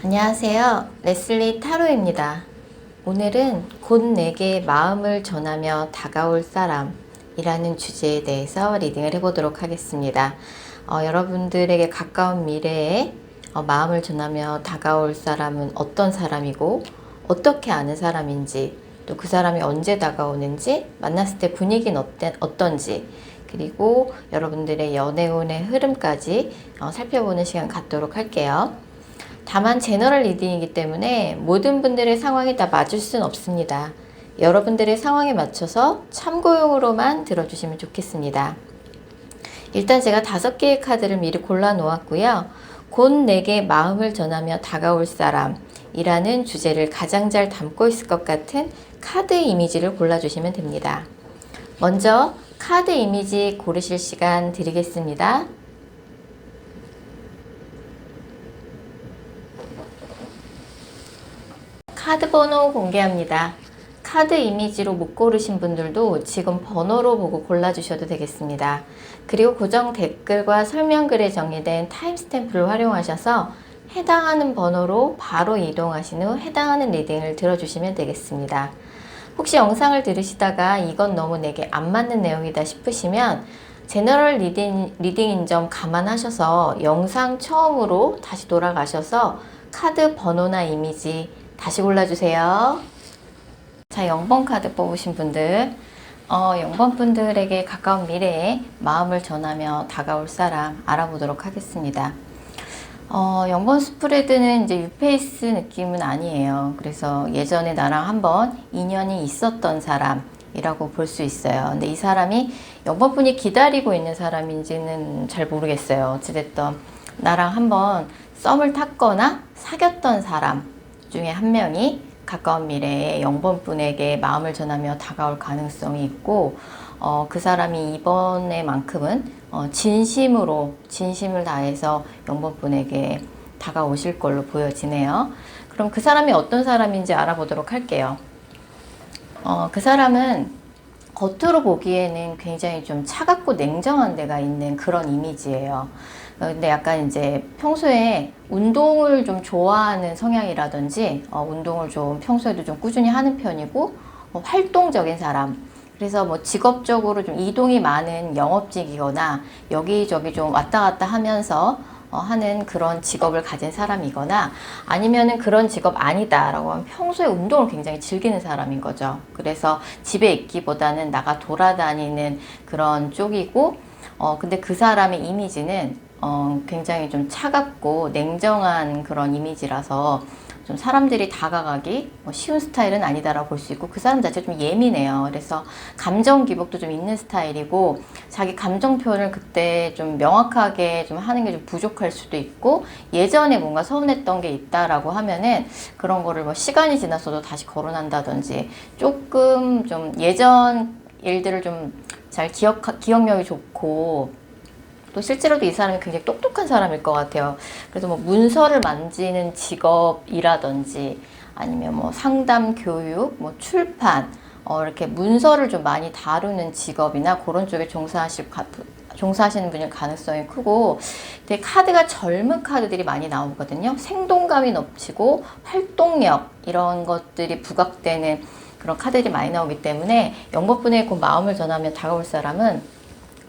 안녕하세요. 레슬리 타로입니다. 오늘은 곧 내게 마음을 전하며 다가올 사람이라는 주제에 대해서 리딩을 해보도록 하겠습니다. 여러분들에게 가까운 미래에 마음을 전하며 다가올 사람은 어떤 사람이고 어떻게 아는 사람인지, 또 그 사람이 언제 다가오는지, 만났을 때 분위기는 어떤지, 그리고 여러분들의 연애운의 흐름까지 살펴보는 시간 갖도록 할게요. 다만 제너럴 리딩이기 때문에 모든 분들의 상황이 다 맞을 수는 없습니다. 여러분들의 상황에 맞춰서 참고용으로만 들어주시면 좋겠습니다. 일단 제가 5개의 카드를 미리 골라 놓았고요. 곧 내게 마음을 전하며 다가올 사람이라는 주제를 가장 잘 담고 있을 것 같은 카드 이미지를 골라주시면 됩니다. 먼저 카드 이미지 고르실 시간 드리겠습니다. 카드 번호 공개합니다. 카드 이미지로 못 고르신 분들도 지금 번호로 보고 골라주셔도 되겠습니다. 그리고 고정 댓글과 설명글에 정의된 타임스탬프를 활용하셔서 해당하는 번호로 바로 이동하신 후 해당하는 리딩을 들어주시면 되겠습니다. 혹시 영상을 들으시다가 이건 너무 내게 안 맞는 내용이다 싶으시면 제너럴 리딩인 점 감안하셔서 영상 처음으로 다시 돌아가셔서 카드 번호나 이미지 다시 골라주세요. 자, 0번 카드 뽑으신 분들, 0번 분들에게 가까운 미래에 마음을 전하며 다가올 사람 알아보도록 하겠습니다. 0번 스프레드는 이제 유페이스 느낌은 아니에요. 그래서 예전에 나랑 한번 인연이 있었던 사람이라고 볼 수 있어요. 근데 이 사람이 0번 분이 기다리고 있는 사람인지는 잘 모르겠어요. 어찌됐든 나랑 한번 썸을 탔거나 사귀었던 사람 중에 한 명이 가까운 미래에 0번 분에게 마음을 전하며 다가올 가능성이 있고, 그 사람이 이번에만큼은 진심을 다해서 0번 분에게 다가오실 걸로 보여지네요. 그럼 그 사람이 어떤 사람인지 알아보도록 할게요. 그 사람은 겉으로 보기에는 굉장히 좀 차갑고 냉정한 데가 있는 그런 이미지예요. 근데 약간 이제 평소에 운동을 좀 좋아하는 성향이라든지 운동을 좀 평소에도 좀 꾸준히 하는 편이고 활동적인 사람, 그래서 뭐 직업적으로 좀 이동이 많은 영업직이거나 여기저기 좀 왔다 갔다 하면서 하는 그런 직업을 가진 사람이거나, 아니면은 그런 직업 아니다라고 하면 평소에 운동을 굉장히 즐기는 사람인 거죠. 그래서 집에 있기보다는 나가 돌아다니는 그런 쪽이고, 근데 그 사람의 이미지는 굉장히 좀 차갑고 냉정한 그런 이미지라서 좀 사람들이 다가가기 쉬운 스타일은 아니다라고 볼 수 있고, 그 사람 자체가 좀 예민해요. 그래서 감정 기복도 좀 있는 스타일이고, 자기 감정 표현을 그때 좀 명확하게 좀 하는 게 좀 부족할 수도 있고, 예전에 뭔가 서운했던 게 있다라고 하면은 그런 거를 뭐 시간이 지났어도 다시 거론한다든지, 조금 좀 예전 일들을 좀 잘 기억력이 좋고, 또 실제로도 이 사람이 굉장히 똑똑한 사람일 것 같아요. 그래서 뭐 문서를 만지는 직업이라든지, 아니면 뭐 상담, 교육, 뭐 출판, 이렇게 문서를 좀 많이 다루는 직업이나 그런 쪽에 종사하시는 분일 가능성이 크고, 되게 카드가 젊은 카드들이 많이 나오거든요. 생동감이 넘치고 활동력, 이런 것들이 부각되는 그런 카드들이 많이 나오기 때문에 0번 분의 그 마음을 전하며 다가올 사람은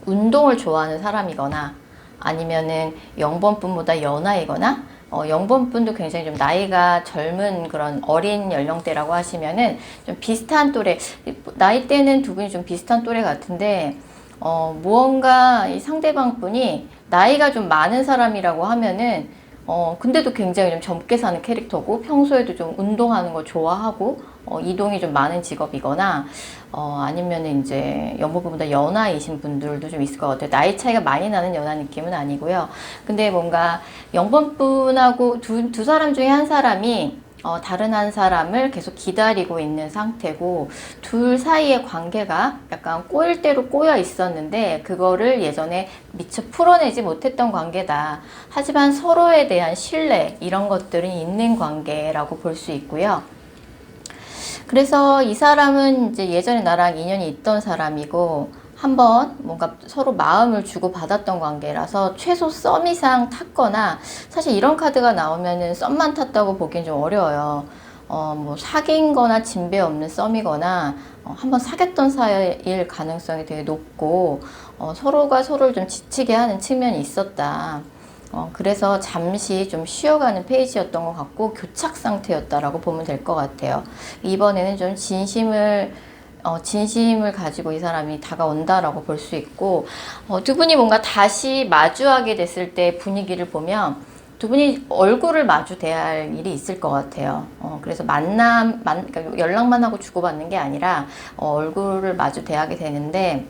운동을 좋아하는 사람이거나, 아니면은 0번 분보다 연하이거나, 0번 분도 굉장히 좀 나이가 젊은 그런 어린 연령대라고 하시면은 좀 비슷한 또래, 나이대는 두 분이 좀 비슷한 또래 같은데, 무언가 이 상대방 분이 나이가 좀 많은 사람이라고 하면은, 근데도 굉장히 좀 젊게 사는 캐릭터고, 평소에도 좀 운동하는 거 좋아하고, 이동이 좀 많은 직업이거나, 아니면 이제 연보보다 연하이신 분들도 좀 있을 것 같아요. 나이 차이가 많이 나는 연하 느낌은 아니고요. 근데 뭔가 0번 분하고 두 사람 중에 한 사람이 다른 한 사람을 계속 기다리고 있는 상태고, 둘 사이의 관계가 약간 꼬일 대로 꼬여 있었는데 그거를 예전에 미처 풀어내지 못했던 관계다. 하지만 서로에 대한 신뢰, 이런 것들은 있는 관계라고 볼 수 있고요. 그래서 이 사람은 이제 예전에 나랑 인연이 있던 사람이고, 한번 뭔가 서로 마음을 주고받았던 관계라서 최소 썸 이상 탔거나, 사실 이런 카드가 나오면은 썸만 탔다고 보기엔 좀 어려워요. 뭐 사귄 거나 진배 없는 썸이거나 한번 사귀었던 사이일 가능성이 되게 높고, 서로가 서로를 좀 지치게 하는 측면이 있었다. 그래서 잠시 좀 쉬어가는 페이지였던 것 같고 교착 상태였다라고 보면 될 것 같아요. 이번에는 좀 진심을 가지고 이 사람이 다가온다라고 볼 수 있고, 두 분이 뭔가 다시 마주하게 됐을 때 분위기를 보면 두 분이 얼굴을 마주 대할 일이 있을 것 같아요. 그래서 그러니까 연락만 하고 주고받는 게 아니라 얼굴을 마주 대하게 되는데,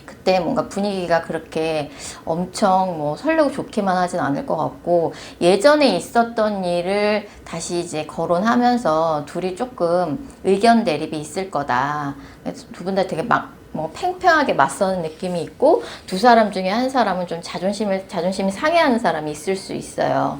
그때 뭔가 분위기가 그렇게 엄청 뭐 설레고 좋게만 하진 않을 것 같고, 예전에 있었던 일을 다시 이제 거론하면서 둘이 조금 의견 대립이 있을 거다. 두 분 다 되게 뭐 팽팽하게 맞서는 느낌이 있고, 두 사람 중에 한 사람은 좀 자존심이 상해하는 사람이 있을 수 있어요.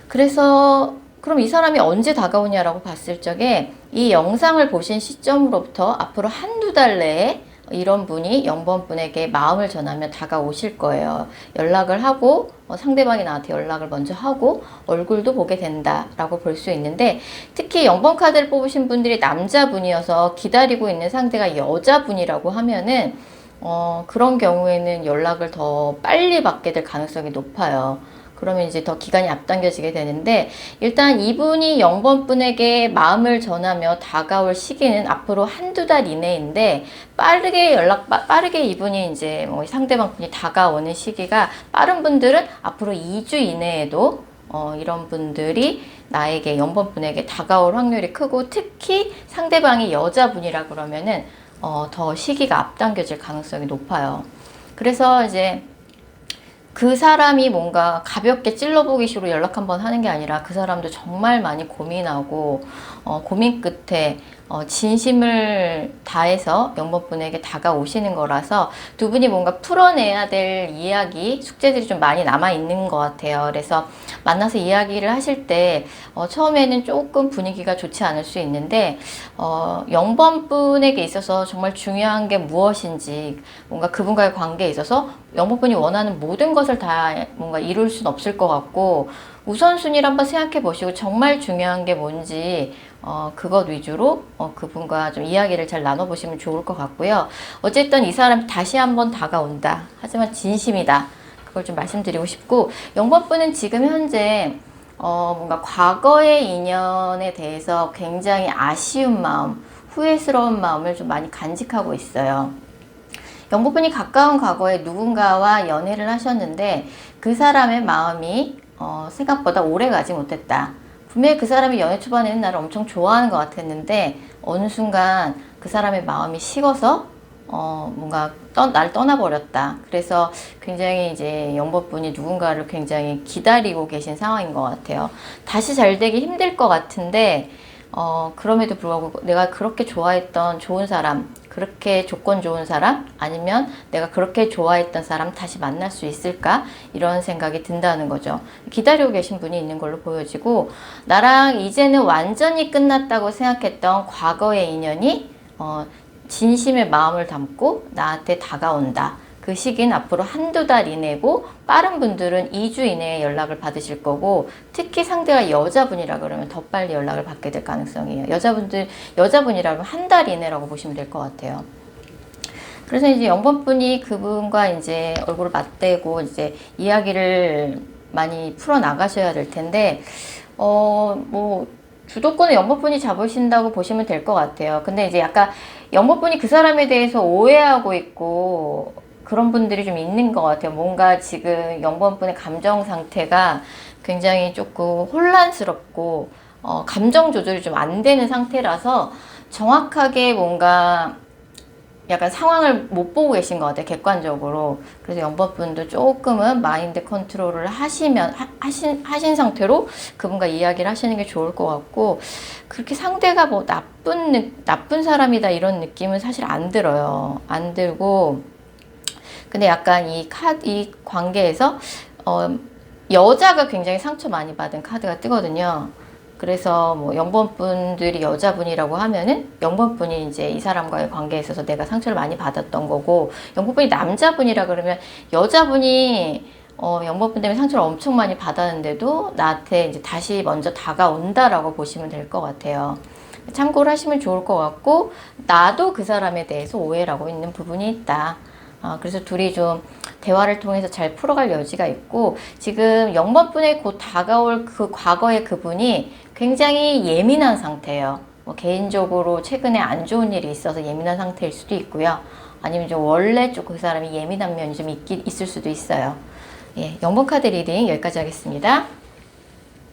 그래서 그럼 이 사람이 언제 다가오냐라고 봤을 적에 이 영상을 보신 시점으로부터 앞으로 한두 달 내에 이런 분이 0번 분에게 마음을 전하며 다가오실 거예요. 연락을 하고 상대방이 나한테 연락을 먼저 하고 얼굴도 보게 된다라고 볼 수 있는데, 특히 0번 카드를 뽑으신 분들이 남자분이어서 기다리고 있는 상대가 여자분이라고 하면은 그런 경우에는 연락을 더 빨리 받게 될 가능성이 높아요. 그러면 이제 더 기간이 앞당겨지게 되는데, 일단 이분이 0번 분에게 마음을 전하며 다가올 시기는 앞으로 한두 달 이내인데, 빠르게 이분이 이제 뭐 상대방 분이 다가오는 시기가, 빠른 분들은 앞으로 2주 이내에도 이런 분들이 나에게 0번 분에게 다가올 확률이 크고, 특히 상대방이 여자분이라 그러면은 더 시기가 앞당겨질 가능성이 높아요. 그래서 이제 그 사람이 뭔가 가볍게 찔러보기 식으로 연락 한번 하는 게 아니라 그 사람도 정말 많이 고민하고 고민 끝에 진심을 다해서 0번 분에게 다가오시는 거라서 두 분이 뭔가 풀어내야 될 이야기, 숙제들이 좀 많이 남아있는 것 같아요. 그래서 만나서 이야기를 하실 때 처음에는 조금 분위기가 좋지 않을 수 있는데 0번 분에게 있어서 정말 중요한 게 무엇인지, 뭔가 그분과의 관계에 있어서 0번 분이 원하는 모든 것을 다 뭔가 이룰 수는 없을 것 같고, 우선순위를 한번 생각해 보시고 정말 중요한 게 뭔지 그것 위주로 그분과 좀 이야기를 잘 나눠보시면 좋을 것 같고요. 어쨌든 이 사람 다시 한번 다가온다. 하지만 진심이다. 그걸 좀 말씀드리고 싶고, 0번 분은 지금 현재 뭔가 과거의 인연에 대해서 굉장히 아쉬운 마음, 후회스러운 마음을 좀 많이 간직하고 있어요. 0번 분이 가까운 과거에 누군가와 연애를 하셨는데 그 사람의 마음이 생각보다 오래 가지 못했다. 분명히 그 사람이 연애 초반에는 나를 엄청 좋아하는 것 같았는데 어느 순간 그 사람의 마음이 식어서 뭔가 나를 떠나버렸다. 그래서 굉장히 이제 0번 분이 누군가를 굉장히 기다리고 계신 상황인 것 같아요. 다시 잘 되기 힘들 것 같은데 그럼에도 불구하고 내가 그렇게 좋아했던 좋은 사람, 그렇게 조건 좋은 사람, 아니면 내가 그렇게 좋아했던 사람 다시 만날 수 있을까? 이런 생각이 든다는 거죠. 기다리고 계신 분이 있는 걸로 보여지고, 나랑 이제는 완전히 끝났다고 생각했던 과거의 인연이 진심의 마음을 담고 나한테 다가온다. 그 시기는 앞으로 한두 달 이내고, 빠른 분들은 2주 이내에 연락을 받으실 거고, 특히 상대가 여자분이라 그러면 더 빨리 연락을 받게 될 가능성이에요. 여자분이라면 한 달 이내라고 보시면 될 것 같아요. 그래서 이제 0번 분이 그분과 이제 얼굴을 맞대고 이제 이야기를 많이 풀어 나가셔야 될 텐데, 뭐 주도권은 0번 분이 잡으신다고 보시면 될 것 같아요. 근데 이제 약간 0번 분이 그 사람에 대해서 오해하고 있고 그런 분들이 좀 있는 것 같아요. 뭔가 지금 0번 분의 감정 상태가 굉장히 조금 혼란스럽고 감정 조절이 좀 안 되는 상태라서 정확하게 뭔가 약간 상황을 못 보고 계신 것 같아요. 객관적으로. 그래서 0번 분도 조금은 마인드 컨트롤을 하신 상태로 그분과 이야기를 하시는 게 좋을 것 같고, 그렇게 상대가 뭐 나쁜 사람이다 이런 느낌은 사실 안 들어요. 안 들고, 근데 약간 이 관계에서 여자가 굉장히 상처 많이 받은 카드가 뜨거든요. 그래서 뭐 0번분들이 여자분이라고 하면은 0번분이 이제 이 사람과의 관계에 있어서 내가 상처를 많이 받았던 거고, 0번분이 남자분이라 그러면 여자분이 0번분 때문에 상처를 엄청 많이 받았는데도 나한테 이제 다시 먼저 다가온다라고 보시면 될 것 같아요. 참고를 하시면 좋을 것 같고, 나도 그 사람에 대해서 오해를 하고 있는 부분이 있다. 그래서 둘이 좀 대화를 통해서 잘 풀어갈 여지가 있고, 지금 0번분에 곧 다가올 그 과거의 그분이 굉장히 예민한 상태예요. 뭐 개인적으로 최근에 안 좋은 일이 있어서 예민한 상태일 수도 있고요. 아니면 좀 원래 좀 그 사람이 예민한 면이 좀 있을 수도 있어요. 예, 0번 카드 리딩 여기까지 하겠습니다.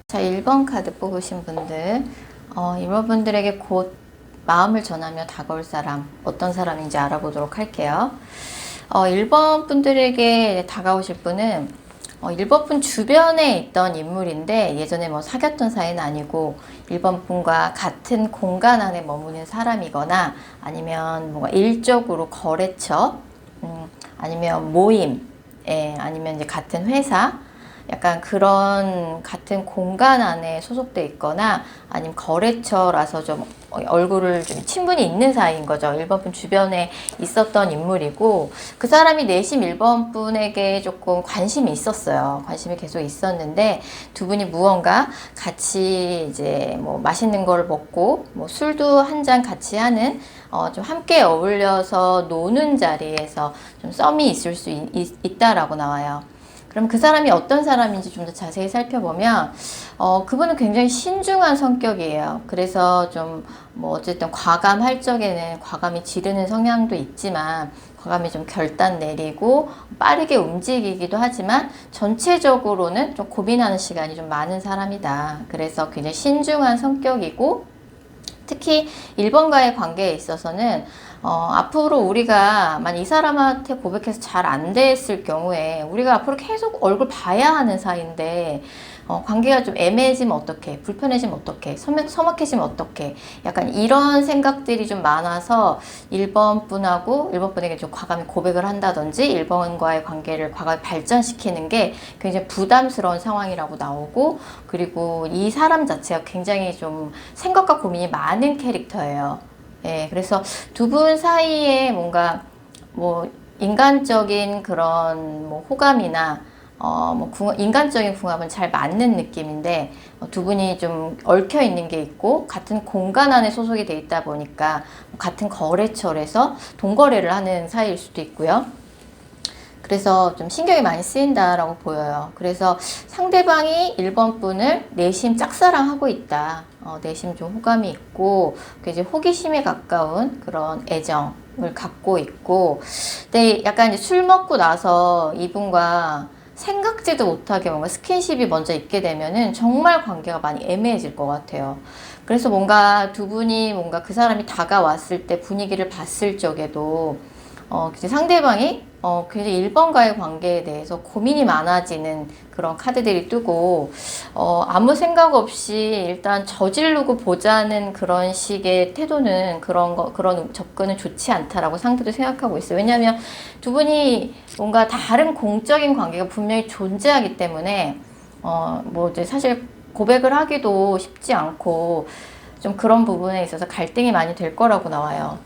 자, 1번 카드 뽑으신 분들, 이런 분들에게 곧 마음을 전하며 다가올 사람, 어떤 사람인지 알아보도록 할게요. 1번 분들에게 다가오실 분은 1번 분 주변에 있던 인물인데, 예전에 뭐 사귀었던 사이는 아니고 1번 분과 같은 공간 안에 머무는 사람이거나, 아니면 뭔가 일적으로 거래처, 아니면 모임, 아니면 이제 같은 회사, 약간 그런 같은 공간 안에 소속돼 있거나, 아니면 거래처라서 좀 얼굴을 좀 친분이 있는 사이인 거죠. 1번 분 주변에 있었던 인물이고, 그 사람이 내심 1번 분에게 조금 관심이 있었어요. 관심이 계속 있었는데, 두 분이 무언가 같이 이제 뭐 맛있는 걸 먹고, 뭐 술도 한 잔 같이 하는, 좀 함께 어울려서 노는 자리에서 좀 썸이 있을 수 있다라고 나와요. 그럼 그 사람이 어떤 사람인지 좀 더 자세히 살펴보면, 그분은 굉장히 신중한 성격이에요. 그래서 좀 뭐 어쨌든 과감할 적에는 과감히 지르는 성향도 있지만, 과감히 좀 결단 내리고 빠르게 움직이기도 하지만, 전체적으로는 좀 고민하는 시간이 좀 많은 사람이다. 그래서 굉장히 신중한 성격이고, 특히 1번과의 관계에 있어서는 앞으로 우리가 만약 이 사람한테 고백해서 잘 안 됐을 경우에, 우리가 앞으로 계속 얼굴 봐야 하는 사이인데 관계가 좀 애매해지면 어떡해, 불편해지면 어떡해, 서먹해지면 어떡해, 약간 이런 생각들이 좀 많아서 1번 분하고 1번 분에게 좀 과감히 고백을 한다든지 1번과의 관계를 과감히 발전시키는 게 굉장히 부담스러운 상황이라고 나오고, 그리고 이 사람 자체가 굉장히 좀 생각과 고민이 많은 캐릭터예요. 예, 그래서 두 분 사이에 뭔가 뭐 인간적인 그런 뭐 호감이나 인간적인 궁합은 잘 맞는 느낌인데, 두 분이 좀 얽혀 있는 게 있고, 같은 공간 안에 소속이 돼 있다 보니까 같은 거래처에서 동거래를 하는 사이일 수도 있고요. 그래서 좀 신경이 많이 쓰인다라고 보여요. 그래서 상대방이 1번 분을 내심 짝사랑하고 있다. 내심 좀 호감이 있고, 이제 호기심에 가까운 그런 애정을 갖고 있고, 근데 약간 이제 술 먹고 나서 이분과 생각지도 못하게 뭔가 스킨십이 먼저 있게 되면은 정말 관계가 많이 애매해질 것 같아요. 그래서 뭔가 두 분이 뭔가 그 사람이 다가왔을 때 분위기를 봤을 적에도 상대방이 굉장히 1번과의 관계에 대해서 고민이 많아지는 그런 카드들이 뜨고, 아무 생각 없이 일단 저지르고 보자는 그런 식의 태도는, 그런 접근은 좋지 않다라고 상대도 생각하고 있어요. 왜냐하면 두 분이 뭔가 다른 공적인 관계가 분명히 존재하기 때문에, 뭐 이제 사실 고백을 하기도 쉽지 않고, 좀 그런 부분에 있어서 갈등이 많이 될 거라고 나와요.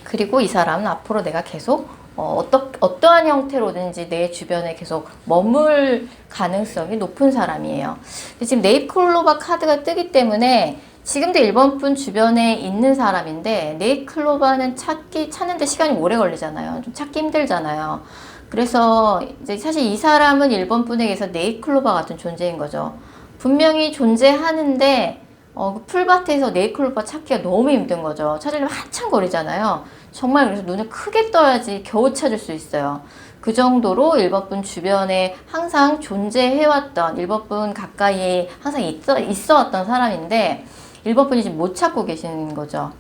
그리고 이 사람은 앞으로 내가 계속 어떠한 형태로든지 내 주변에 계속 머물 가능성이 높은 사람이에요. 근데 지금 네잎클로버 카드가 뜨기 때문에 지금도 1번 분 주변에 있는 사람인데, 네잎클로버는 찾는데 시간이 오래 걸리잖아요. 좀 찾기 힘들잖아요. 그래서 이제 사실 이 사람은 1번 분에게서 네잎클로버 같은 존재인 거죠. 분명히 존재하는데 그 풀밭에서 네잎클로버 찾기가 너무 힘든 거죠. 찾으려면 한참 거리잖아요. 정말 그래서 눈을 크게 떠야지 겨우 찾을 수 있어요. 그 정도로 1번 분 주변에 항상 존재해왔던, 1번 분 가까이에 항상 있어왔던 사람인데, 1번 분이 지금 못 찾고 계신 거죠.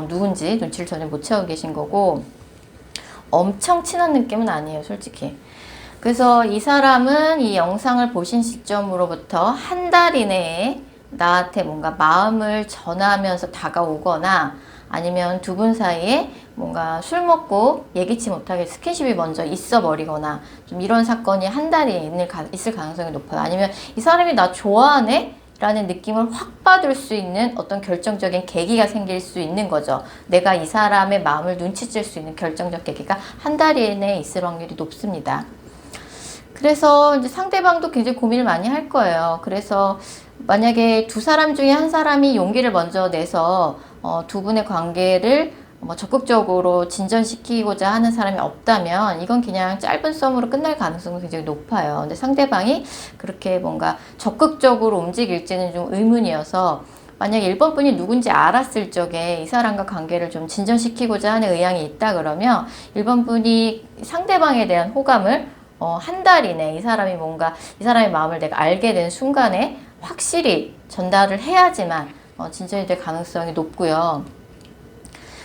누군지 눈치를 전혀 못 채우고 계신 거고, 엄청 친한 느낌은 아니에요, 솔직히. 그래서 이 사람은 이 영상을 보신 시점으로부터 한 달 이내에 나한테 뭔가 마음을 전하면서 다가오거나, 아니면 두 분 사이에 뭔가 술 먹고 예기치 못하게 스킨십이 먼저 있어 버리거나, 좀 이런 사건이 한 달이 있을 가능성이 높아요. 아니면 이 사람이 나 좋아하네? 라는 느낌을 확 받을 수 있는 어떤 결정적인 계기가 생길 수 있는 거죠. 내가 이 사람의 마음을 눈치챌 수 있는 결정적 계기가 한 달 이내에 있을 확률이 높습니다. 그래서 이제 상대방도 굉장히 고민을 많이 할 거예요. 그래서 만약에 두 사람 중에 한 사람이 용기를 먼저 내서 두 분의 관계를 적극적으로 진전시키고자 하는 사람이 없다면 이건 그냥 짧은 썸으로 끝날 가능성이 굉장히 높아요. 근데 상대방이 그렇게 뭔가 적극적으로 움직일지는 좀 의문이어서 만약 1번 분이 누군지 알았을 적에 이 사람과 관계를 좀 진전시키고자 하는 의향이 있다 그러면 1번 분이 상대방에 대한 호감을 한 달 이내 이 사람이 뭔가 이 사람의 마음을 내가 알게 된 순간에 확실히 전달을 해야지만 진전이 될 가능성이 높고요.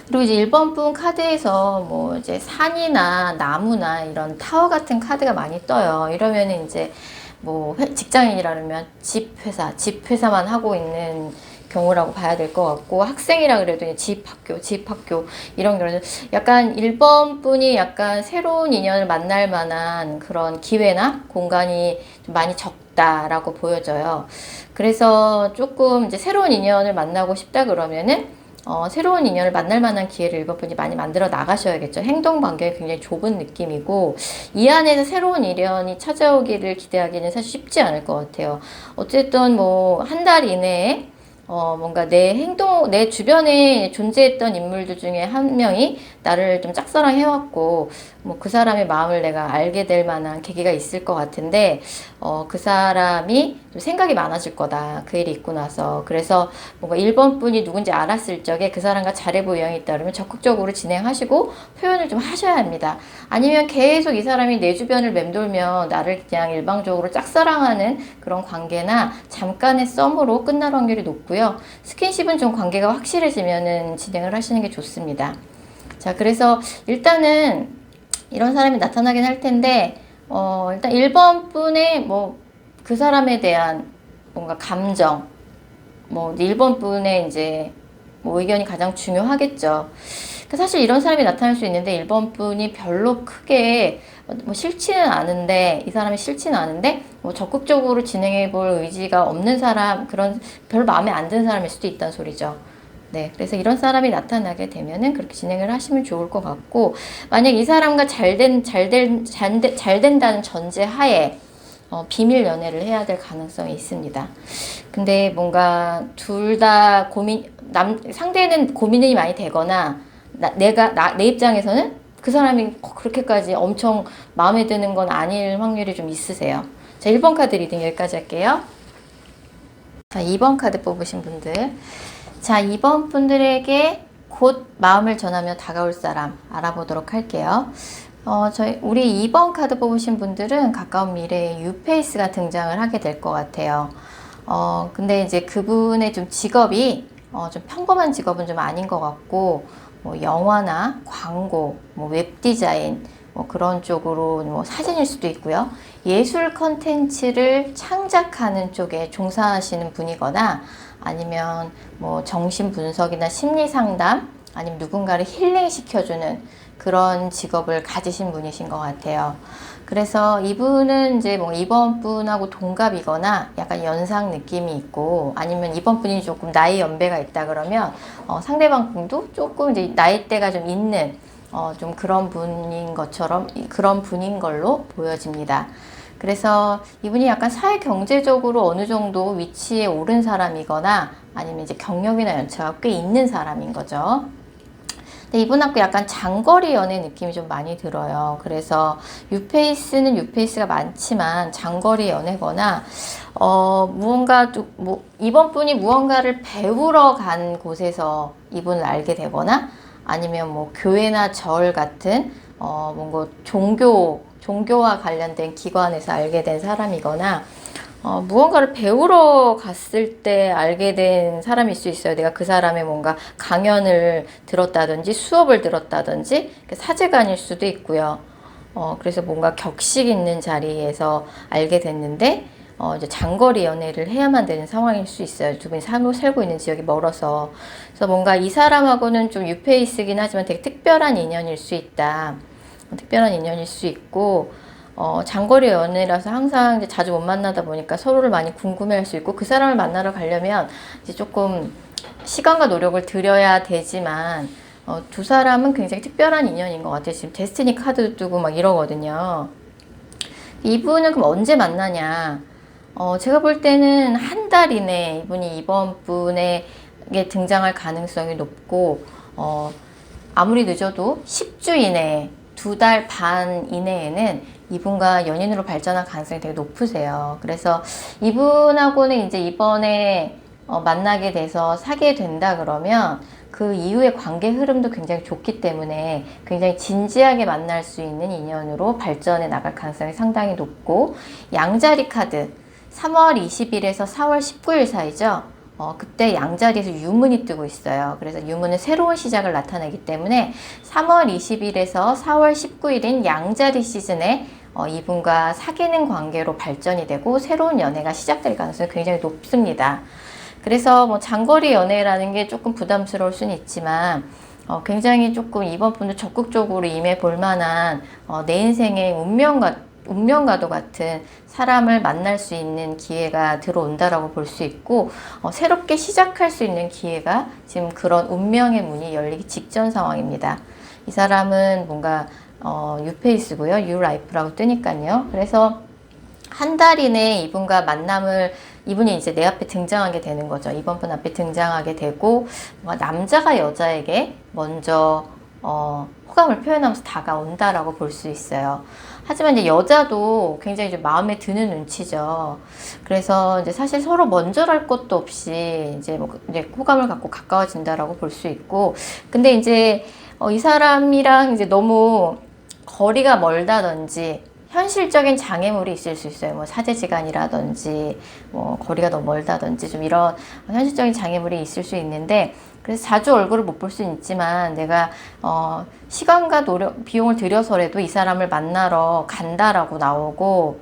그리고 이제 1번 분 카드에서 뭐 이제 산이나 나무나 이런 타워 같은 카드가 많이 떠요. 이러면은 이제 뭐 직장인이라면 집 회사만 하고 있는 경우라고 봐야 될 것 같고, 학생이라 그래도 집 학교 이런 경우는 약간 1번 분이 약간 새로운 인연을 만날 만한 그런 기회나 공간이 좀 많이 적다라고 보여져요. 그래서 조금 이제 새로운 인연을 만나고 싶다 그러면은 새로운 인연을 만날 만한 기회를 1번 분이 많이 만들어 나가셔야겠죠. 행동 반경이 굉장히 좁은 느낌이고 이 안에서 새로운 인연이 찾아오기를 기대하기는 사실 쉽지 않을 것 같아요. 어쨌든 뭐 한 달 이내에 뭔가 내 주변에 존재했던 인물들 중에 한 명이 나를 좀 짝사랑해왔고, 뭐 그 사람의 마음을 내가 알게 될 만한 계기가 있을 것 같은데, 그 사람이 좀 생각이 많아질 거다. 그 일이 있고 나서. 그래서 뭔가 1번 분이 누군지 알았을 적에 그 사람과 잘해볼 의향이 있다 그러면 적극적으로 진행하시고 표현을 좀 하셔야 합니다. 아니면 계속 이 사람이 내 주변을 맴돌며 나를 그냥 일방적으로 짝사랑하는 그런 관계나 잠깐의 썸으로 끝날 확률이 높고요. 스킨십은 좀 관계가 확실해지면은 진행을 하시는 게 좋습니다. 자, 그래서 일단은 이런 사람이 나타나긴 할 텐데, 일단 1번 분의 그 사람에 대한 뭔가 감정, 1번 분의 이제 의견이 가장 중요하겠죠. 사실 이런 사람이 나타날 수 있는데 1번 분이 별로 크게 싫지는 않은데, 이 사람이 싫지는 않은데 적극적으로 진행해 볼 의지가 없는 사람, 그런 별 마음에 안 드는 사람일 수도 있다는 소리죠. 네, 그래서 이런 사람이 나타나게 되면은 그렇게 진행을 하시면 좋을 것 같고, 만약 이 사람과 잘 된다는 전제 하에 비밀 연애를 해야 될 가능성이 있습니다. 근데 뭔가 둘 다 상대는 고민이 많이 되거나 내 입장에서는 그 사람이 그렇게까지 엄청 마음에 드는 건 아닐 확률이 좀 있으세요. 자, 1번 카드 리딩 여기까지 할게요. 자, 2번 카드 뽑으신 분들. 자, 2번 분들에게 곧 마음을 전하며 다가올 사람 알아보도록 할게요. 우리 2번 카드 뽑으신 분들은 가까운 미래에 유페이스가 등장을 하게 될 것 같아요. 근데 이제 그분의 좀 직업이 좀 평범한 직업은 좀 아닌 것 같고, 영화나 광고, 웹디자인, 그런 쪽으로 사진일 수도 있고요. 예술 컨텐츠를 창작하는 쪽에 종사하시는 분이거나 아니면 정신 분석이나 심리 상담, 아니면 누군가를 힐링 시켜주는 그런 직업을 가지신 분이신 것 같아요. 그래서 이분은 이제 2번 분하고 동갑이거나 약간 연상 느낌이 있고, 아니면 2번 분이 조금 나이 연배가 있다 그러면 상대방 분도 조금 이제 나이대가 좀 있는 좀 그런 분인 것처럼, 그런 분인 걸로 보여집니다. 그래서 이분이 약간 사회 경제적으로 어느 정도 위치에 오른 사람이거나 아니면 이제 경력이나 연차가 꽤 있는 사람인 거죠. 근데 이분하고 약간 장거리 연애 느낌이 좀 많이 들어요. 그래서 유페이스는 유페이스가 많지만 장거리 연애거나 이번 분이 무언가를 배우러 간 곳에서 이분을 알게 되거나 아니면 교회나 절 같은 뭔가 종교와 관련된 기관에서 알게 된 사람이거나 무언가를 배우러 갔을 때 알게 된 사람일 수 있어요. 내가 그 사람의 뭔가 강연을 들었다든지 수업을 들었다든지 사제관일 수도 있고요. 그래서 뭔가 격식 있는 자리에서 알게 됐는데 이제 장거리 연애를 해야만 되는 상황일 수 있어요. 두 분이 살고 있는 지역이 멀어서. 그래서 뭔가 이 사람하고는 좀 유페이스긴 하지만 되게 특별한 인연일 수 있다. 특별한 인연일 수 있고, 장거리 연애라서 항상 이제 자주 못 만나다 보니까 서로를 많이 궁금해할 수 있고 그 사람을 만나러 가려면 이제 조금 시간과 노력을 들여야 되지만 두 사람은 굉장히 특별한 인연인 것 같아요. 지금 데스티니 카드도 뜨고 막 이러거든요. 이분은 그럼 언제 만나냐? 제가 볼 때는 한 달 이내 이분이 이번 분에게 등장할 가능성이 높고, 아무리 늦어도 10주 이내에, 2달 반 이내에는 이분과 연인으로 발전할 가능성이 되게 높으세요. 그래서 이분하고는 이제 이번에 만나게 돼서 사귀게 된다 그러면 그 이후의 관계 흐름도 굉장히 좋기 때문에 굉장히 진지하게 만날 수 있는 인연으로 발전해 나갈 가능성이 상당히 높고, 양자리 카드 3월 20일에서 4월 19일 사이죠. 그때 양자리에서 유문이 뜨고 있어요. 그래서 유문은 새로운 시작을 나타내기 때문에 3월 20일에서 4월 19일인 양자리 시즌에 이분과 사귀는 관계로 발전이 되고 새로운 연애가 시작될 가능성이 굉장히 높습니다. 그래서 뭐 장거리 연애라는 게 조금 부담스러울 수는 있지만 굉장히 조금 이번 분도 적극적으로 임해 볼 만한 내 인생의 운명과도 같은 사람을 만날 수 있는 기회가 들어온다라고 볼 수 있고, 새롭게 시작할 수 있는 기회가 지금 그런 운명의 문이 열리기 직전 상황입니다. 이 사람은 뭔가 유페이스고요. 유라이프라고 뜨니까요. 그래서 한 달 이내에 이분과 이분이 이제 내 앞에 등장하게 되는 거죠. 이번 분 앞에 등장하게 되고, 남자가 여자에게 먼저 호감을 표현하면서 다가온다라고 볼 수 있어요. 하지만 이제 여자도 굉장히 좀 마음에 드는 눈치죠. 그래서 이제 사실 서로 먼저랄 것도 없이 이제 호감을 갖고 가까워진다라고 볼 수 있고, 근데 이제 이 사람이랑 이제 너무 거리가 멀다든지 현실적인 장애물이 있을 수 있어요. 뭐 사제지간이라든지 뭐 거리가 너무 멀다든지 좀 이런 현실적인 장애물이 있을 수 있는데, 그래서 자주 얼굴을 못 볼 수는 있지만 내가 시간과 노력, 비용을 들여서라도 이 사람을 만나러 간다라고 나오고,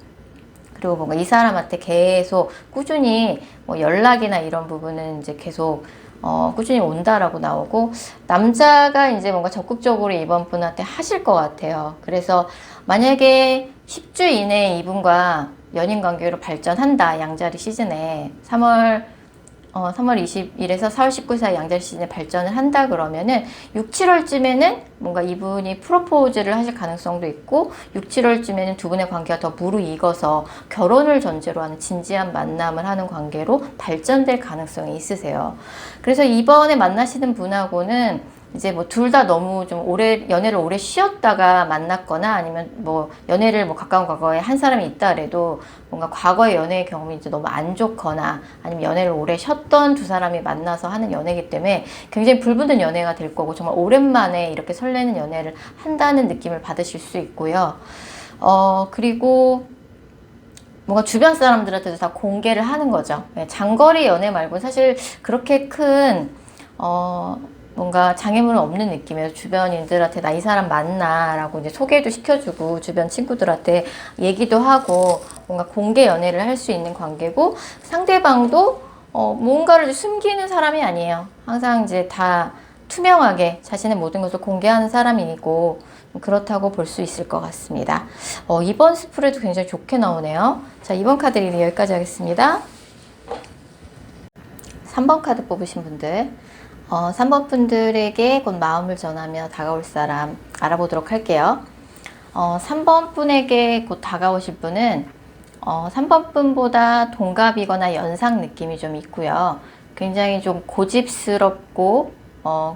그리고 뭔가 이 사람한테 계속 꾸준히 뭐 연락이나 이런 부분은 이제 계속 꾸준히 온다라고 나오고, 남자가 이제 뭔가 적극적으로 이번 분한테 하실 것 같아요. 그래서 만약에 10주 이내에 이분과 연인 관계로 발전한다, 양자리 시즌에 3월 20일에서 4월 19일 사이 양자리 시즌에 발전을 한다 그러면은 6, 7월쯤에는 뭔가 이분이 프로포즈를 하실 가능성도 있고, 6, 7월쯤에는 두 분의 관계가 더 무르익어서 결혼을 전제로 하는 진지한 만남을 하는 관계로 발전될 가능성이 있으세요. 그래서 이번에 만나시는 분하고는 이제 뭐 둘 다 너무 좀 연애를 오래 쉬었다가 만났거나, 아니면 뭐 연애를 뭐 가까운 과거에 한 사람이 있다 그래도 뭔가 과거의 연애의 경험이 이제 너무 안 좋거나, 아니면 연애를 오래 쉬었던 두 사람이 만나서 하는 연애이기 때문에 굉장히 불붙는 연애가 될 거고, 정말 오랜만에 이렇게 설레는 연애를 한다는 느낌을 받으실 수 있고요. 그리고 뭔가 주변 사람들한테도 다 공개를 하는 거죠. 장거리 연애 말고 사실 그렇게 큰 뭔가 장애물은 없는 느낌이에요. 주변인들한테 나 이 사람 만나 라고 이제 소개도 시켜주고, 주변 친구들한테 얘기도 하고, 뭔가 공개 연애를 할 수 있는 관계고, 상대방도 뭔가를 숨기는 사람이 아니에요. 항상 이제 다 투명하게 자신의 모든 것을 공개하는 사람이고, 그렇다고 볼 수 있을 것 같습니다. 이번 스프레도 굉장히 좋게 나오네요. 자, 이번 카드 리딩 여기까지 하겠습니다. 3번 카드 뽑으신 분들, 3번 분들에게 곧 마음을 전하며 다가올 사람 알아보도록 할게요. 3번 분에게 곧 다가오실 분은 3번 분보다 동갑이거나 연상 느낌이 좀 있고요. 굉장히 좀 고집스럽고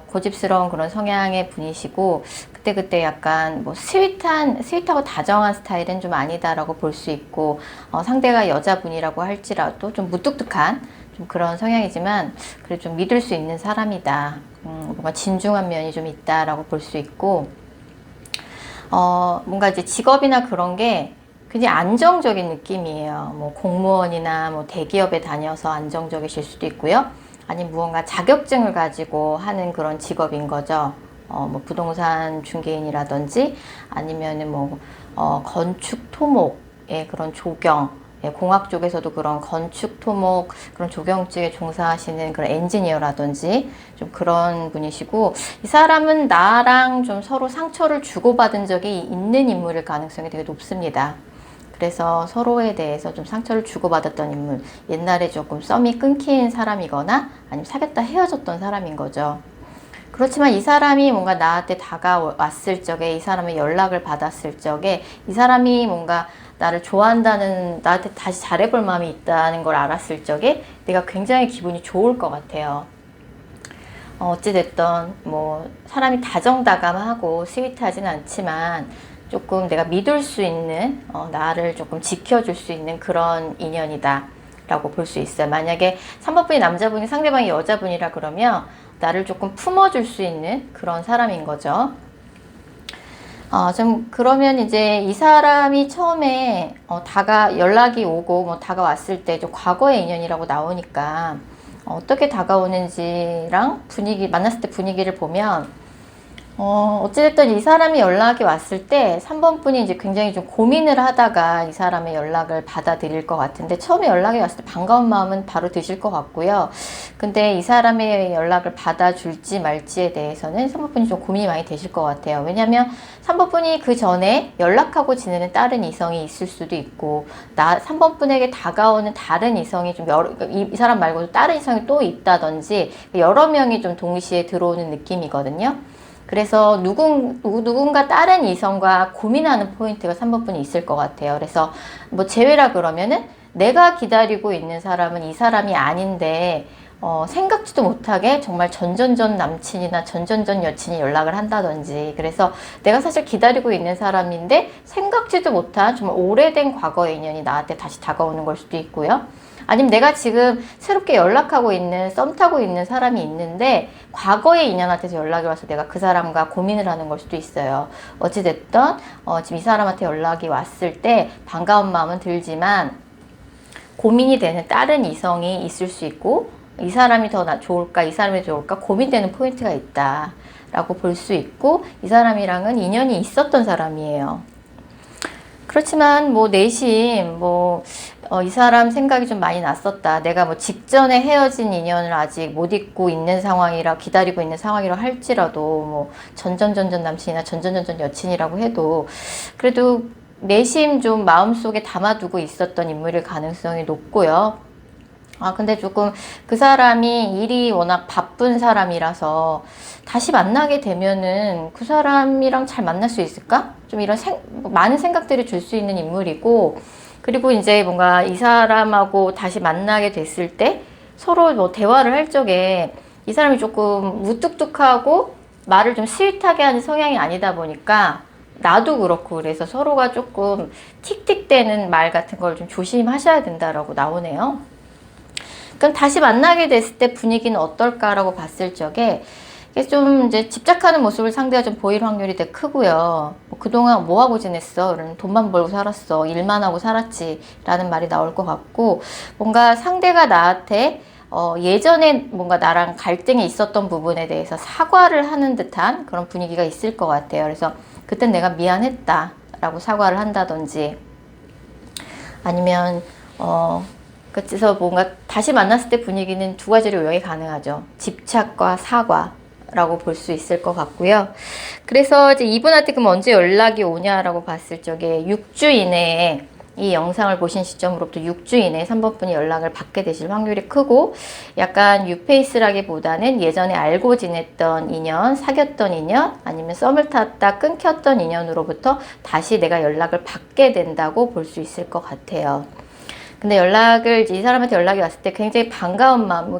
고집스러운 그런 성향의 분이시고, 그때 약간 뭐 스윗하고 다정한 스타일은 좀 아니다라고 볼 수 있고, 상대가 여자분이라고 할지라도 좀 무뚝뚝한 좀 그런 성향이지만 그래도 좀 믿을 수 있는 사람이다. 뭔가 진중한 면이 좀 있다라고 볼 수 있고, 뭔가 이제 직업이나 그런 게 굉장히 안정적인 느낌이에요. 뭐 공무원이나 뭐 대기업에 다녀서 안정적이실 수도 있고요. 아니면 무언가 자격증을 가지고 하는 그런 직업인 거죠. 뭐 부동산 중개인이라든지, 아니면은 뭐 건축 토목의 그런 조경, 공학 쪽에서도 그런 건축, 토목, 그런 조경 쪽에 종사하시는 그런 엔지니어라든지 좀 그런 분이시고, 이 사람은 나랑 좀 서로 상처를 주고받은 적이 있는 인물일 가능성이 되게 높습니다. 그래서 서로에 대해서 좀 상처를 주고받았던 인물, 옛날에 조금 썸이 끊긴 사람이거나 아니면 사귀었다 헤어졌던 사람인 거죠. 그렇지만 이 사람이 뭔가 나한테 다가왔을 적에, 이 사람의 연락을 받았을 적에, 이 사람이 뭔가 나를 좋아한다는, 나한테 다시 잘해볼 마음이 있다는 걸 알았을 적에 내가 굉장히 기분이 좋을 것 같아요. 어찌됐든 뭐 사람이 다정다감하고 스윗하진 않지만 조금 내가 믿을 수 있는, 나를 조금 지켜줄 수 있는 그런 인연이다 라고 볼 수 있어요. 만약에 3번분이 남자분이 상대방이 여자분이라 그러면 나를 조금 품어줄 수 있는 그런 사람인 거죠. 좀 그러면 이제 이 사람이 처음에 연락이 오고 뭐 다가왔을 때 좀 과거의 인연이라고 나오니까 어떻게 다가오는지랑 만났을 때 분위기를 보면 어찌됐든 이 사람이 연락이 왔을 때 3번 분이 이제 굉장히 좀 고민을 하다가 이 사람의 연락을 받아들일 것 같은데, 처음에 연락이 왔을 때 반가운 마음은 바로 드실 것 같고요. 근데 이 사람의 연락을 받아줄지 말지에 대해서는 3번 분이 좀 고민이 많이 되실 것 같아요. 왜냐면 3번 분이 그 전에 연락하고 지내는 다른 이성이 있을 수도 있고, 3번 분에게 다가오는 다른 이성이 좀 이 사람 말고도 다른 이성이 또 있다든지 여러 명이 좀 동시에 들어오는 느낌이거든요. 그래서 누군가 다른 이성과 고민하는 포인트가 3번 분이 있을 것 같아요. 그래서 뭐 제외라 그러면은 내가 기다리고 있는 사람은 이 사람이 아닌데 생각지도 못하게 정말 전전전 남친이나 전전전 여친이 연락을 한다든지, 그래서 내가 사실 기다리고 있는 사람인데 생각지도 못한 정말 오래된 과거의 인연이 나한테 다시 다가오는 걸 수도 있고요. 아니면 내가 지금 새롭게 연락하고 있는, 썸 타고 있는 사람이 있는데 과거의 인연한테서 연락이 와서 내가 그 사람과 고민을 하는 걸 수도 있어요. 어찌됐든 지금 이 사람한테 연락이 왔을 때 반가운 마음은 들지만 고민이 되는 다른 이성이 있을 수 있고, 이 사람이 더 좋을까, 이 사람이 더 좋을까 고민되는 포인트가 있다 라고 볼 수 있고, 이 사람이랑은 인연이 있었던 사람이에요. 그렇지만 뭐 내심 이 사람 생각이 좀 많이 났었다, 내가 뭐 직전에 헤어진 인연을 아직 못 잊고 있는 상황이라, 기다리고 있는 상황이라 할지라도, 뭐 전전전전 남친이나 전전전전 여친이라고 해도 그래도 내심 좀 마음속에 담아두고 있었던 인물일 가능성이 높고요. 근데 조금 그 사람이 일이 워낙 바쁜 사람이라서 다시 만나게 되면은 그 사람이랑 잘 만날 수 있을까? 좀 이런 많은 생각들이 줄 수 있는 인물이고, 그리고 이제 뭔가 이 사람하고 다시 만나게 됐을 때 서로 뭐 대화를 할 적에 이 사람이 조금 무뚝뚝하고 말을 좀 스윗하게 하는 성향이 아니다 보니까 나도 그렇고, 그래서 서로가 조금 틱틱대는 말 같은 걸 좀 조심하셔야 된다라고 나오네요. 그럼 다시 만나게 됐을 때 분위기는 어떨까라고 봤을 적에 좀 이제 집착하는 모습을 상대가 좀 보일 확률이 되게 크고요. 그동안 뭐 하고 지냈어? 그러면 돈만 벌고 살았어. 일만 하고 살았지. 라는 말이 나올 것 같고, 뭔가 상대가 나한테 예전에 뭔가 나랑 갈등이 있었던 부분에 대해서 사과를 하는 듯한 그런 분위기가 있을 것 같아요. 그래서 그땐 내가 미안했다 라고 사과를 한다든지, 아니면 그래서 뭔가 다시 만났을 때 분위기는 두 가지로 요약이 가능하죠. 집착과 사과라고 볼 수 있을 것 같고요. 그래서 이제 이분한테 그럼 언제 연락이 오냐라고 봤을 적에 6주 이내에, 이 영상을 보신 시점으로부터 6주 이내에 3번 분이 연락을 받게 되실 확률이 크고, 약간 뉴페이스라기보다는 예전에 알고 지냈던 인연, 사귀었던 인연, 아니면 썸을 탔다 끊겼던 인연으로부터 다시 내가 연락을 받게 된다고 볼 수 있을 것 같아요. 근데 이 사람한테 연락이 왔을 때 굉장히 반가운 마음,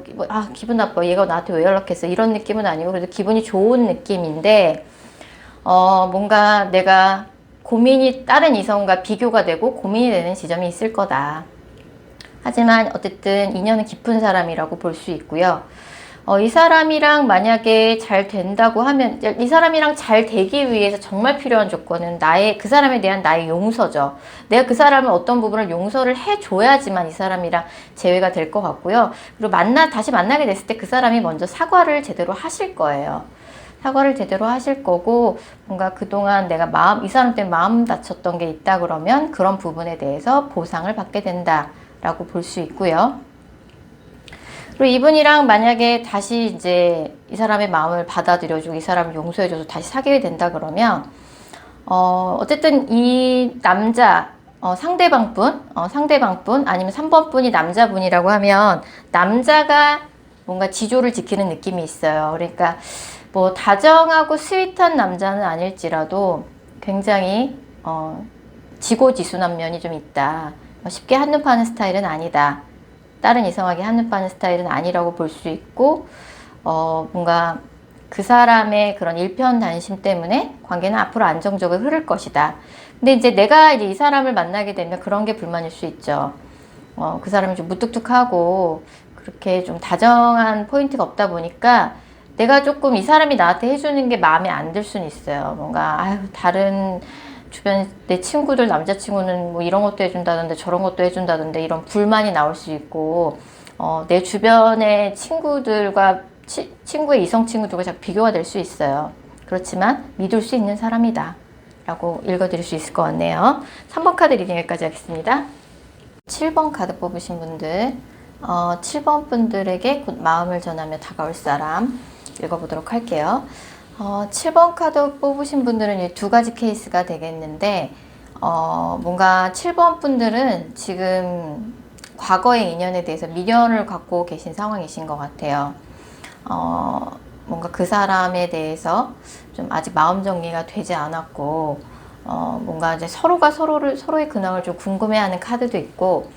기분 나빠, 얘가 나한테 왜 연락했어, 이런 느낌은 아니고 그래도 기분이 좋은 느낌인데, 뭔가 내가 다른 이성과 비교가 되고 고민이 되는 지점이 있을 거다. 하지만 어쨌든 인연은 깊은 사람이라고 볼 수 있고요. 이 사람이랑 만약에 잘 된다고 하면, 이 사람이랑 잘 되기 위해서 정말 필요한 조건은 그 사람에 대한 나의 용서죠. 내가 그 사람을 어떤 부분을 용서를 해줘야지만 이 사람이랑 재회가 될 것 같고요. 그리고 다시 만나게 됐을 때 그 사람이 먼저 사과를 제대로 하실 거예요. 사과를 제대로 하실 거고, 뭔가 그동안 내가 이 사람 때문에 마음 다쳤던 게 있다 그러면 그런 부분에 대해서 보상을 받게 된다라고 볼 수 있고요. 그리고 이분이랑 만약에 다시 이제 이 사람의 마음을 받아들여주고 이 사람을 용서해줘서 다시 사귀게 된다 그러면 어쨌든 이 남자, 상대방분 아니면 3번 분이 남자분이라고 하면 남자가 뭔가 지조를 지키는 느낌이 있어요. 그러니까 뭐 다정하고 스윗한 남자는 아닐지라도 굉장히 지고지순한 면이 좀 있다. 쉽게 한눈 파는 스타일은 아니다. 다른 이성에게 한눈 파는 스타일은 아니라고 볼 수 있고 뭔가 그 사람의 그런 일편단심 때문에 관계는 앞으로 안정적으로 흐를 것이다. 근데 이제 내가 이제 이 사람을 만나게 되면 그런 게 불만일 수 있죠. 그 사람이 좀 무뚝뚝하고 그렇게 좀 다정한 포인트가 없다 보니까 내가 조금 이 사람이 나한테 해주는 게 마음에 안 들 수는 있어요. 뭔가 다른 주변 내 친구들 남자친구는 뭐 이런 것도 해준다던데 저런 것도 해준다던데 이런 불만이 나올 수 있고 내 주변의 친구들과 친구의 이성 친구들과 자꾸 비교가 될 수 있어요. 그렇지만 믿을 수 있는 사람이다 라고 읽어드릴 수 있을 것 같네요. 3번 카드 리딩 여기까지 하겠습니다. 7번 카드 뽑으신 분들 7번 분들에게 곧 마음을 전하며 다가올 사람 읽어보도록 할게요. 7번 카드 뽑으신 분들은 두 가지 케이스가 되겠는데 뭔가 7번 분들은 지금 과거의 인연에 대해서 미련을 갖고 계신 상황이신 것 같아요. 뭔가 그 사람에 대해서 좀 아직 마음 정리가 되지 않았고 뭔가 이제 서로가 서로의 근황을 좀 궁금해하는 카드도 있고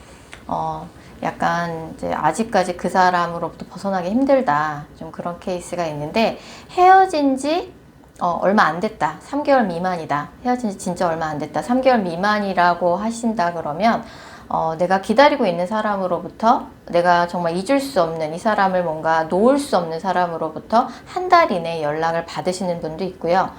약간 이제 아직까지 그 사람으로부터 벗어나기 힘들다 좀 그런 케이스가 있는데 헤어진 지 얼마 안 됐다 3개월 미만이다 헤어진 지 진짜 얼마 안 됐다 3개월 미만이라고 하신다 그러면 내가 기다리고 있는 사람으로부터 내가 정말 잊을 수 없는 이 사람을 뭔가 놓을 수 없는 사람으로부터 한 달 이내에 연락을 받으시는 분도 있고요.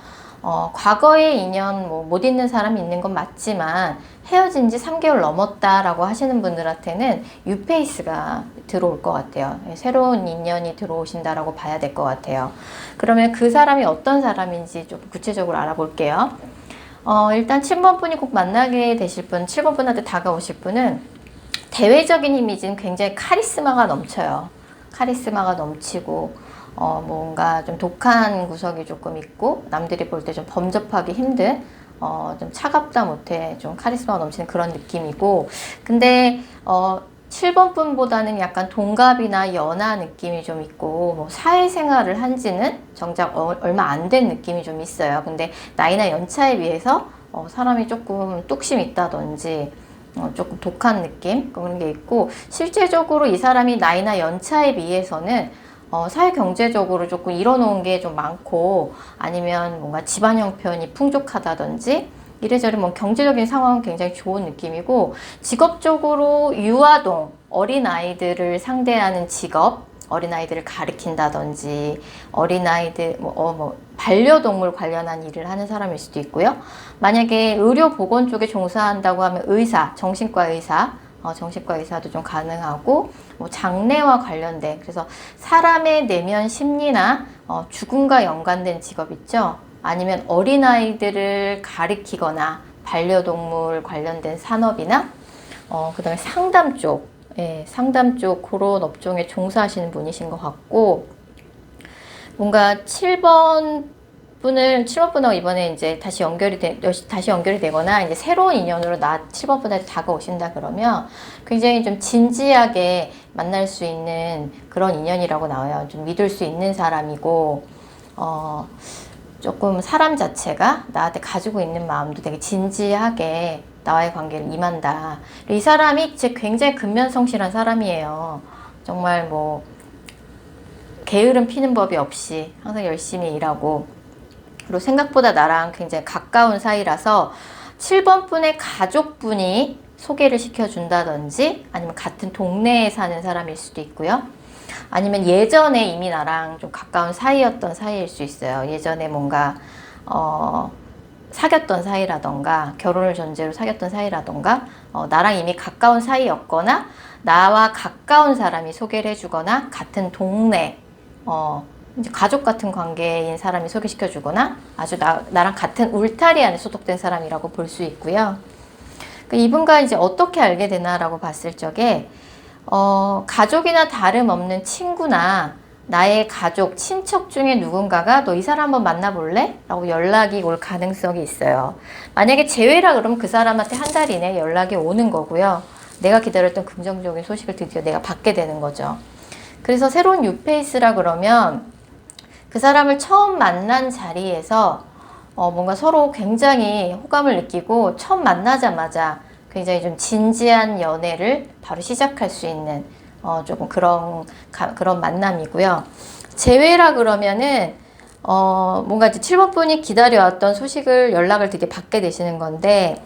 과거의 인연 못 잊는 사람이 있는 건 맞지만 헤어진 지 3개월 넘었다라고 하시는 분들한테는 뉴페이스가 들어올 것 같아요. 새로운 인연이 들어오신다라고 봐야 될 것 같아요. 그러면 그 사람이 어떤 사람인지 좀 구체적으로 알아볼게요. 일단 7번 분이 꼭 만나게 되실 분, 7번 분한테 다가오실 분은 대외적인 이미지는 굉장히 카리스마가 넘쳐요. 카리스마가 넘치고 뭔가 좀 독한 구석이 조금 있고 남들이 볼 때 좀 범접하기 힘든 좀 차갑다 못해 좀 카리스마가 넘치는 그런 느낌이고 근데 7번 분보다는 약간 동갑이나 연하 느낌이 좀 있고 뭐 사회생활을 한 지는 정작 얼마 안 된 느낌이 좀 있어요. 근데 나이나 연차에 비해서 사람이 조금 뚝심 있다든지 조금 독한 느낌 그런 게 있고 실제적으로 이 사람이 나이나 연차에 비해서는 사회 경제적으로 조금 이뤄놓은 게 좀 많고 아니면 뭔가 집안 형편이 풍족하다든지 이래저래 뭐 경제적인 상황은 굉장히 좋은 느낌이고 직업적으로 유아동 어린아이들을 상대하는 직업 어린아이들을 가르친다든지 어린아이들 반려동물 관련한 일을 하는 사람일 수도 있고요. 만약에 의료보건 쪽에 종사한다고 하면 의사, 정신과 의사도 좀 가능하고 뭐 장래와 관련된 그래서 사람의 내면 심리나 죽음과 연관된 직업 있죠. 아니면 어린아이들을 가리키거나 반려동물 관련된 산업이나 그 다음에 상담 쪽 상담 쪽 그런 업종에 종사하시는 분이신 것 같고 뭔가 7번 분하고 이번에 이제 다시 연결이 되거나 이제 새로운 인연으로 7번 분한테 다가오신다 그러면 굉장히 좀 진지하게 만날 수 있는 그런 인연이라고 나와요. 좀 믿을 수 있는 사람이고 조금 사람 자체가 나한테 가지고 있는 마음도 되게 진지하게 나와의 관계를 임한다. 이 사람이 굉장히 근면성실한 사람이에요. 정말 뭐 게으름 피는 법이 없이 항상 열심히 일하고 그리고 생각보다 나랑 굉장히 가까운 사이라서 7번 분의 가족분이 소개를 시켜준다든지 아니면 같은 동네에 사는 사람일 수도 있고요. 아니면 예전에 이미 나랑 좀 가까운 사이였던 사이일 수 있어요. 예전에 뭔가 사귀었던 사이라던가 결혼을 전제로 사귀었던 사이라던가 나랑 이미 가까운 사이였거나 나와 가까운 사람이 소개를 해주거나 같은 동네 이제 가족 같은 관계인 사람이 소개시켜주거나 아주 나랑 같은 울타리 안에 소속된 사람이라고 볼 수 있고요. 이분과 이제 어떻게 알게 되나라고 봤을 적에 가족이나 다름없는 친구나 나의 가족, 친척 중에 누군가가 너 이 사람 한번 만나볼래? 라고 연락이 올 가능성이 있어요. 만약에 재회라 그러면 그 사람한테 한 달 이내에 연락이 오는 거고요. 내가 기다렸던 긍정적인 소식을 드디어 내가 받게 되는 거죠. 그래서 새로운 뉴페이스라 그러면 그 사람을 처음 만난 자리에서 뭔가 서로 굉장히 호감을 느끼고 처음 만나자마자 굉장히 좀 진지한 연애를 바로 시작할 수 있는 조금 그런 만남이고요. 재회라 그러면은 뭔가 이제 7번 분이 기다려왔던 소식을 연락을 되게 받게 되시는 건데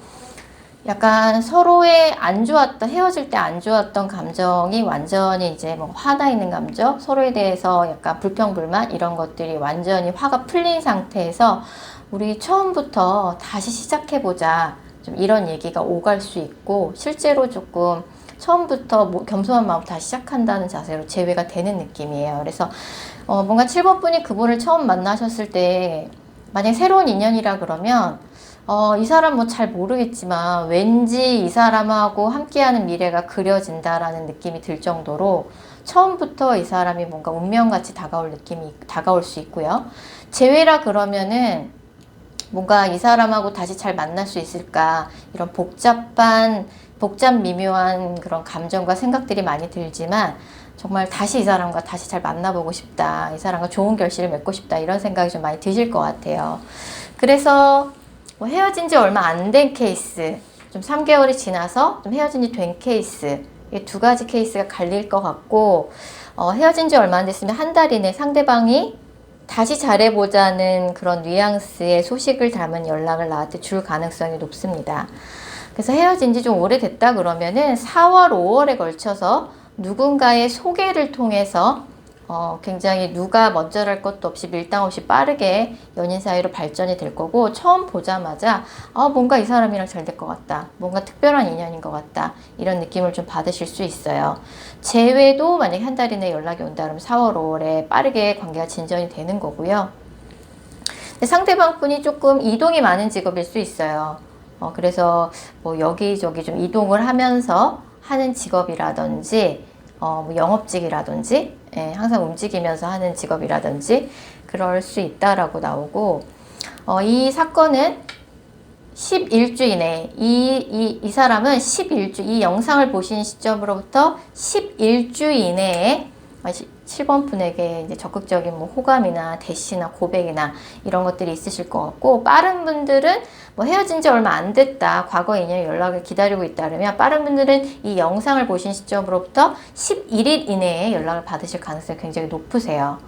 약간 서로의 안 좋았던 헤어질 때 안 좋았던 감정이 완전히 이제 뭐 화나 있는 감정, 서로에 대해서 약간 불평불만 이런 것들이 완전히 화가 풀린 상태에서 우리 처음부터 다시 시작해보자. 좀 이런 얘기가 오갈 수 있고 실제로 조금 처음부터 겸손한 마음 다시 시작한다는 자세로 재회가 되는 느낌이에요. 그래서 뭔가 7번 분이 그분을 처음 만나셨을 때 만약에 새로운 인연이라 그러면 이 사람 뭐 잘 모르겠지만 왠지 이 사람하고 함께하는 미래가 그려진다라는 느낌이 들 정도로 처음부터 이 사람이 뭔가 운명같이 다가올 수 있고요. 재회라 그러면은 뭔가 이 사람하고 다시 잘 만날 수 있을까 이런 복잡 미묘한 그런 감정과 생각들이 많이 들지만 정말 다시 이 사람과 다시 잘 만나보고 싶다. 이 사람과 좋은 결실을 맺고 싶다. 이런 생각이 좀 많이 드실 것 같아요. 그래서 뭐 헤어진 지 얼마 안 된 케이스, 좀 3개월이 지나서 좀 헤어진 지 된 케이스, 이 두 가지 케이스가 갈릴 것 같고 헤어진 지 얼마 안 됐으면 한 달 이내 상대방이 다시 잘해보자는 그런 뉘앙스의 소식을 담은 연락을 나한테 줄 가능성이 높습니다. 그래서 헤어진 지 좀 오래됐다 그러면은 4월, 5월에 걸쳐서 누군가의 소개를 통해서 굉장히 누가 먼저랄 것도 없이 밀당 없이 빠르게 연인 사이로 발전이 될 거고 처음 보자마자 뭔가 이 사람이랑 잘 될 것 같다. 뭔가 특별한 인연인 것 같다. 이런 느낌을 좀 받으실 수 있어요. 재회도 만약에 한 달 이내에 연락이 온다 그러면 4월, 5월에 빠르게 관계가 진전이 되는 거고요. 근데 상대방 분이 조금 이동이 많은 직업일 수 있어요. 그래서 뭐 여기저기 좀 이동을 하면서 하는 직업이라든지 뭐 영업직이라든지 항상 움직이면서 하는 직업이라든지 그럴 수 있다라고 나오고 이 사건은 11주 이내 이 사람은 11주 이 영상을 보신 시점으로부터 11주 이내에 7번 분에게 이제 적극적인 뭐 호감이나 대시나 고백이나 이런 것들이 있으실 것 같고 빠른 분들은 뭐 헤어진 지 얼마 안 됐다 과거 인연의 연락을 기다리고 있다 그러면 빠른 분들은 이 영상을 보신 시점으로부터 11일 이내에 연락을 받으실 가능성이 굉장히 높으세요.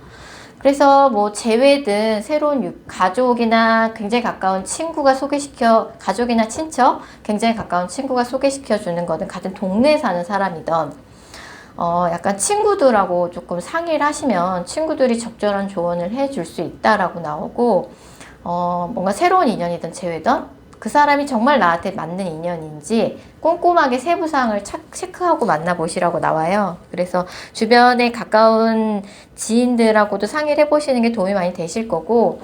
그래서 뭐 재회든 새로운 가족이나 굉장히 가까운 친구가 가족이나 친척 굉장히 가까운 친구가 소개시켜 주는 거든 같은 동네에 사는 사람이든 약간 친구들하고 조금 상의를 하시면 친구들이 적절한 조언을 해줄 수 있다라고 나오고, 뭔가 새로운 인연이든 재회든 그 사람이 정말 나한테 맞는 인연인지 꼼꼼하게 세부사항을 체크하고 만나보시라고 나와요. 그래서 주변에 가까운 지인들하고도 상의를 해보시는 게 도움이 많이 되실 거고,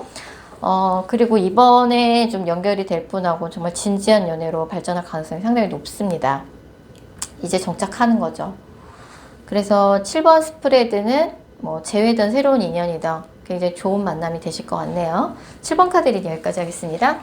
그리고 이번에 좀 연결이 될 분하고 정말 진지한 연애로 발전할 가능성이 상당히 높습니다. 이제 정착하는 거죠. 그래서 7번 스프레드는 뭐 재회든 새로운 인연이든 굉장히 좋은 만남이 되실 것 같네요. 7번 카드 리딩 여기까지 하겠습니다.